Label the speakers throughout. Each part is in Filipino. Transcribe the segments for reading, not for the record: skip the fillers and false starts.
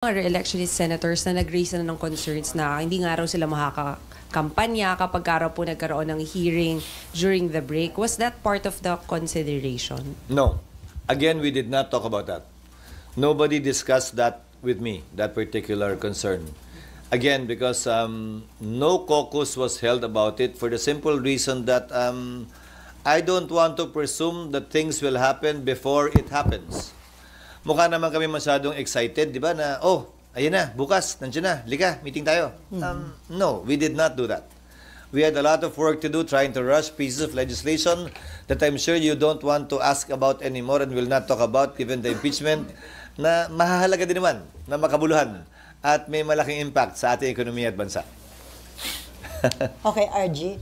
Speaker 1: Mga re-electionist senators na nag-raise na ng concerns na hindi nga raw sila makakampanya kapag raw po nagkaroon ng hearing during the break. Was that part of the consideration?
Speaker 2: No. Again, we did not talk about that. Nobody discussed that with me, that particular concern. Again, because no caucus was held about it for the simple reason that I don't want to presume that things will happen before it happens. Mukha naman kami masyadong excited, di ba, na, oh, ayun na, bukas, nandiyan na, lika, meeting tayo. No, we did not do that. We had a lot of work to do trying to rush pieces of legislation that I'm sure you don't want to ask about anymore and will not talk about given the impeachment na mahahalaga din naman na makabuluhan at may malaking impact sa ating ekonomiya at bansa.
Speaker 3: Okay, RG.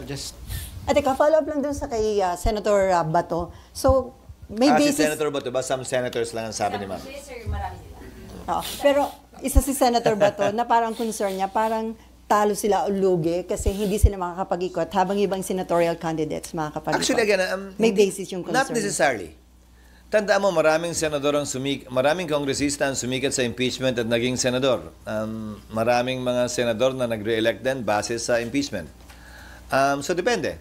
Speaker 4: Just
Speaker 3: At ika, follow up lang dun sa kay Senator Bato. So, may
Speaker 2: Si
Speaker 3: basis...
Speaker 2: Senator Bato ba? Some senators lang ang sabi ni ma'am.
Speaker 3: Oo. Pero isa si Senator Bato na parang concern niya, parang talo sila o lugi kasi hindi sila makakapag-ikot habang ibang senatorial candidates makakapag-ikot.
Speaker 2: Actually, again,
Speaker 3: may basis yung concern.
Speaker 2: not necessarily. Tandaan mo, maraming senador maraming kongresista ang sumikat sa impeachment at naging senador. Maraming mga senador na nag-re-elect din base sa impeachment. So, depende.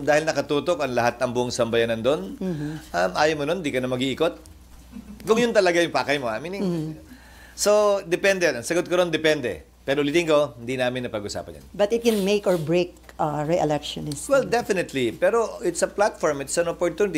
Speaker 2: Dahil nakatutok ang lahat ng buong sambayanan doon, ayaw mo nun, di ka na mag-iikot. Kung yun talaga yung pakay mo, meaning, so, depende. Ang sagot ko ron, depende. Pero ulitin ko, hindi namin napag-usapan yan.
Speaker 3: But it can make or break re-election.
Speaker 2: Well, definitely. Pero it's a platform, it's an opportunity.